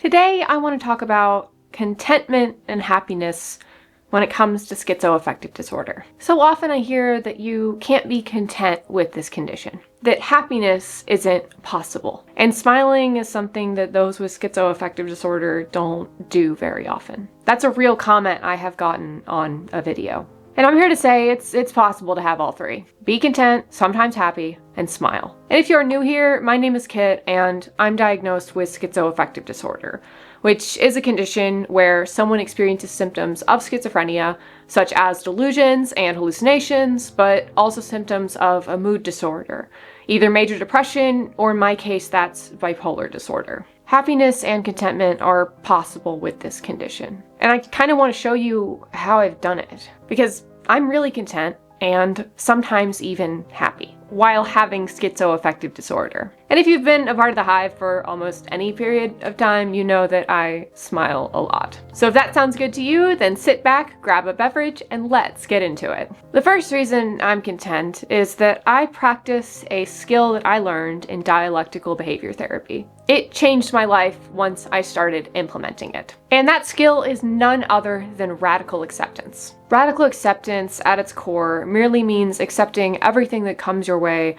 Today, I want to talk about contentment and happiness when it comes to schizoaffective disorder. So often I hear that you can't be content with this condition, that happiness isn't possible. And smiling is something that those with schizoaffective disorder don't do very often. That's a real comment I have gotten on a video. And I'm here to say it's possible to have all three. Be content, sometimes happy, and smile. And if you're new here, my name is Kit, and I'm diagnosed with schizoaffective disorder, which is a condition where someone experiences symptoms of schizophrenia, such as delusions and hallucinations, but also symptoms of a mood disorder, either major depression, or in my case, that's bipolar disorder. Happiness and contentment are possible with this condition. And I kind of want to show you how I've done it, because I'm really content and sometimes even happy while having schizoaffective disorder. And if you've been a part of the Hive for almost any period of time, you know that I smile a lot. So if that sounds good to you, then sit back, grab a beverage, and let's get into it. The first reason I'm content is that I practice a skill that I learned in dialectical behavior therapy. It changed my life once I started implementing it. And that skill is none other than radical acceptance. Radical acceptance, at its core, merely means accepting everything that comes your way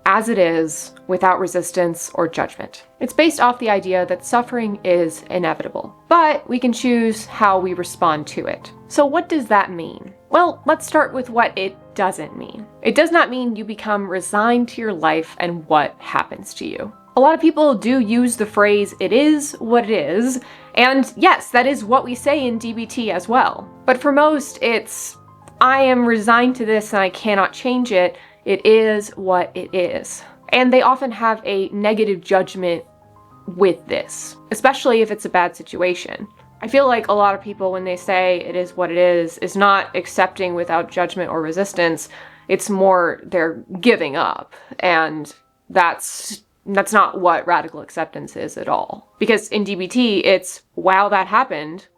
as it is, without resistance or judgment. It's based off the idea that suffering is inevitable, but we can choose how we respond to it. So what does that mean? Well, let's start with what it doesn't mean. It does not mean you become resigned to your life and what happens to you. A lot of people do use the phrase, "it is what it is," and yes, that is what we say in DBT as well. But for most, it's, "I am resigned to this and I cannot change it. It is what it is." And they often have a negative judgment with this, especially if it's a bad situation. I feel like a lot of people, when they say it is what it is not accepting without judgment or resistance. It's more they're giving up. And that's not what radical acceptance is at all. Because in DBT, it's, wow, that happened.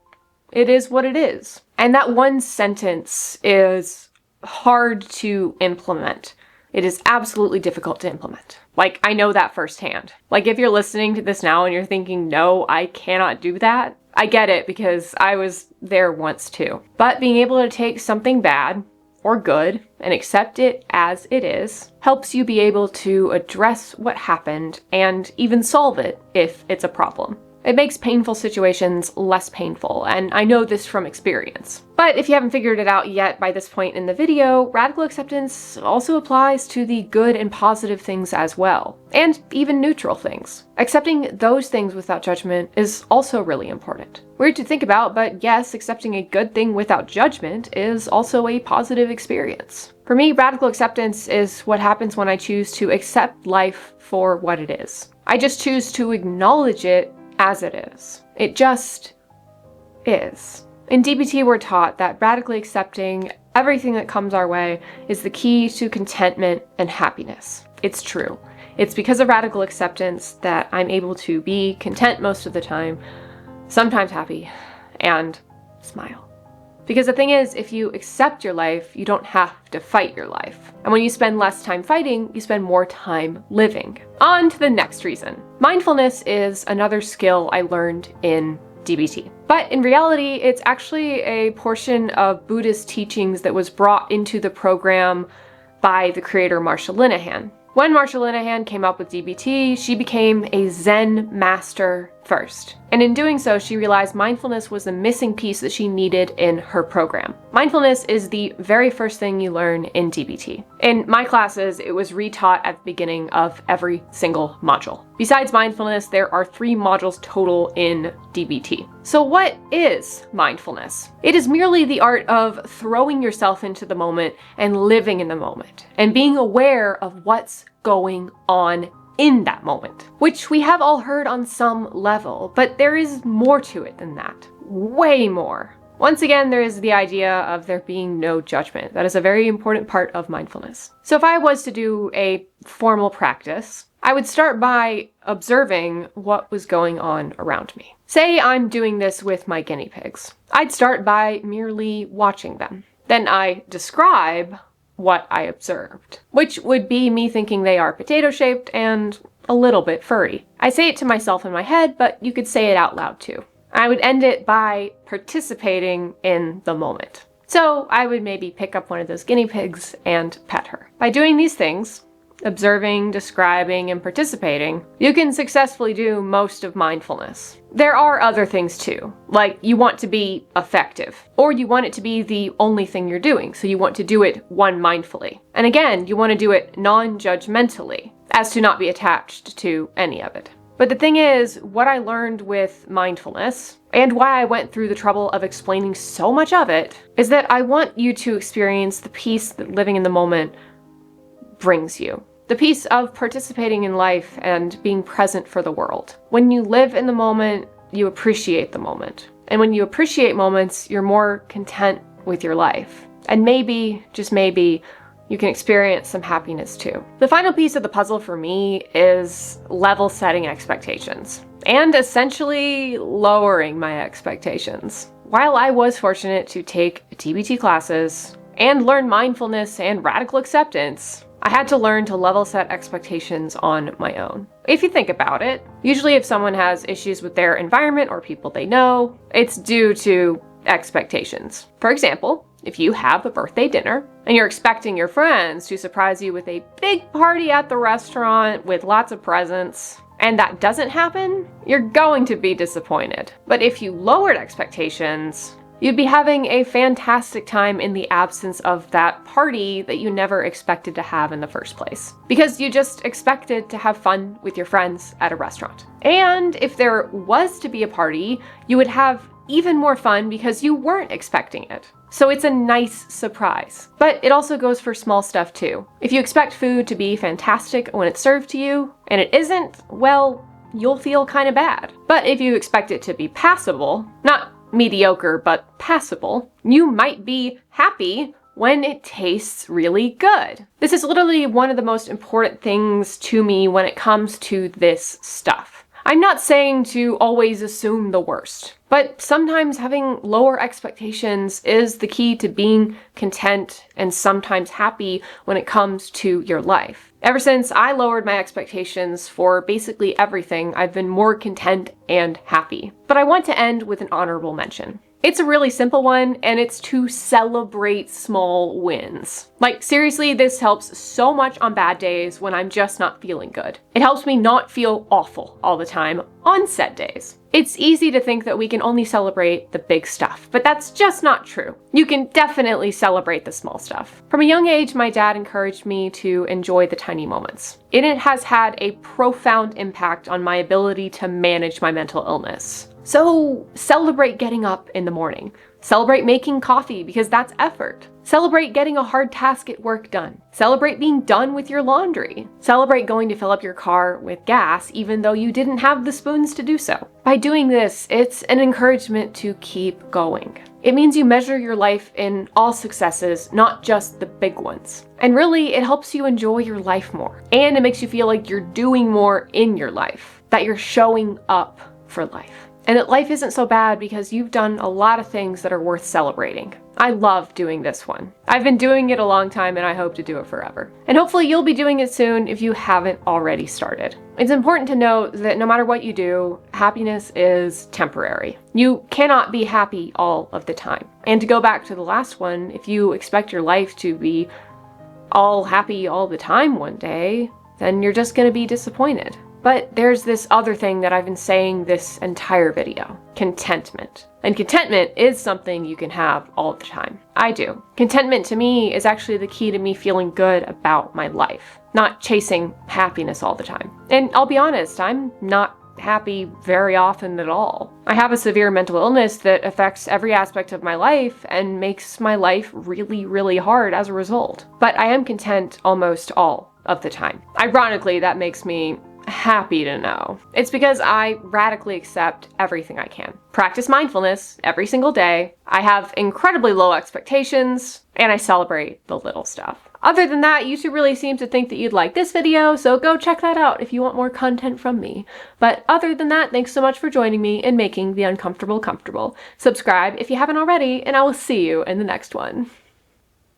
It is what it is. And that one sentence is hard to implement. It is absolutely difficult to implement. Like, I know that firsthand. Like, if you're listening to this now and you're thinking, no, I cannot do that, I get it, because I was there once too. But being able to take something bad or good and accept it as it is helps you be able to address what happened and even solve it if it's a problem. It makes painful situations less painful, and I know this from experience. But if you haven't figured it out yet by this point in the video, radical acceptance also applies to the good and positive things as well, and even neutral things. Accepting those things without judgment is also really important. Weird to think about, but yes, accepting a good thing without judgment is also a positive experience. For me, radical acceptance is what happens when I choose to accept life for what it is. I just choose to acknowledge it as it is. It just is. In DBT, we're taught that radically accepting everything that comes our way is the key to contentment and happiness. It's true. It's because of radical acceptance that I'm able to be content most of the time, sometimes happy, and smile. Because the thing is, if you accept your life, you don't have to fight your life. And when you spend less time fighting, you spend more time living. On to the next reason. Mindfulness is another skill I learned in DBT. But in reality, it's actually a portion of Buddhist teachings that was brought into the program by the creator Marsha Linehan. When Marsha Linehan came up with DBT, she became a Zen master first. And in doing so, she realized mindfulness was the missing piece that she needed in her program. Mindfulness is the very first thing you learn in DBT. In my classes, it was retaught at the beginning of every single module. Besides mindfulness, there are 3 modules total in DBT. So what is mindfulness? It is merely the art of throwing yourself into the moment and living in the moment, and being aware of what's going on in that moment, which we have all heard on some level, but there is more to it than that. Way more. Once again, there is the idea of there being no judgment. That is a very important part of mindfulness. So if I was to do a formal practice, I would start by observing what was going on around me. Say I'm doing this with my guinea pigs. I'd start by merely watching them. Then I describe what I observed, which would be me thinking they are potato-shaped and a little bit furry. I say it to myself in my head, but you could say it out loud too. I would end it by participating in the moment. So I would maybe pick up one of those guinea pigs and pet her. By doing these things, observing, describing, and participating, you can successfully do most of mindfulness. There are other things too, like you want to be effective, or you want it to be the only thing you're doing, so you want to do it mindfully. And again, you want to do it non-judgmentally, as to not be attached to any of it. But the thing is, what I learned with mindfulness, and why I went through the trouble of explaining so much of it, is that I want you to experience the peace that living in the moment brings you. The peace of participating in life and being present for the world. When you live in the moment, you appreciate the moment. And when you appreciate moments, you're more content with your life. And maybe, just maybe, you can experience some happiness too. The final piece of the puzzle for me is level setting expectations, and essentially lowering my expectations. While I was fortunate to take TBT classes and learn mindfulness and radical acceptance, I had to learn to level set expectations on my own. If you think about it, usually if someone has issues with their environment or people they know, it's due to expectations. For example, if you have a birthday dinner and you're expecting your friends to surprise you with a big party at the restaurant with lots of presents, and that doesn't happen, you're going to be disappointed. But if you lowered expectations, you'd be having a fantastic time in the absence of that party that you never expected to have in the first place. Because you just expected to have fun with your friends at a restaurant. And if there was to be a party, you would have even more fun because you weren't expecting it. So it's a nice surprise. But it also goes for small stuff too. If you expect food to be fantastic when it's served to you, and it isn't, well, you'll feel kind of bad. But if you expect it to be passable, not mediocre, but passable, you might be happy when it tastes really good. This is literally one of the most important things to me when it comes to this stuff. I'm not saying to always assume the worst, but sometimes having lower expectations is the key to being content and sometimes happy when it comes to your life. Ever since I lowered my expectations for basically everything, I've been more content and happy. But I want to end with an honorable mention. It's a really simple one, and it's to celebrate small wins. Like, seriously, this helps so much on bad days when I'm just not feeling good. It helps me not feel awful all the time on set days. It's easy to think that we can only celebrate the big stuff, but that's just not true. You can definitely celebrate the small stuff. From a young age, my dad encouraged me to enjoy the tiny moments. And it has had a profound impact on my ability to manage my mental illness. So celebrate getting up in the morning. Celebrate making coffee because that's effort. Celebrate getting a hard task at work done. Celebrate being done with your laundry. Celebrate going to fill up your car with gas even though you didn't have the spoons to do so. By doing this, it's an encouragement to keep going. It means you measure your life in all successes, not just the big ones. And really, it helps you enjoy your life more. And it makes you feel like you're doing more in your life, that you're showing up for life. And that life isn't so bad because you've done a lot of things that are worth celebrating. I love doing this one. I've been doing it a long time and I hope to do it forever. And hopefully you'll be doing it soon if you haven't already started. It's important to note that no matter what you do, happiness is temporary. You cannot be happy all of the time. And to go back to the last one, if you expect your life to be all happy all the time one day, then you're just gonna be disappointed. But there's this other thing that I've been saying this entire video, contentment. And contentment is something you can have all the time. I do. Contentment to me is actually the key to me feeling good about my life, not chasing happiness all the time. And I'll be honest, I'm not happy very often at all. I have a severe mental illness that affects every aspect of my life and makes my life really, really hard as a result. But I am content almost all of the time. Ironically, that makes me happy to know. It's because I radically accept everything I can. Practice mindfulness every single day. I have incredibly low expectations, and I celebrate the little stuff. Other than that, YouTube really seems to think that you'd like this video, so go check that out if you want more content from me. But other than that, thanks so much for joining me in making the uncomfortable comfortable. Subscribe if you haven't already, and I will see you in the next one.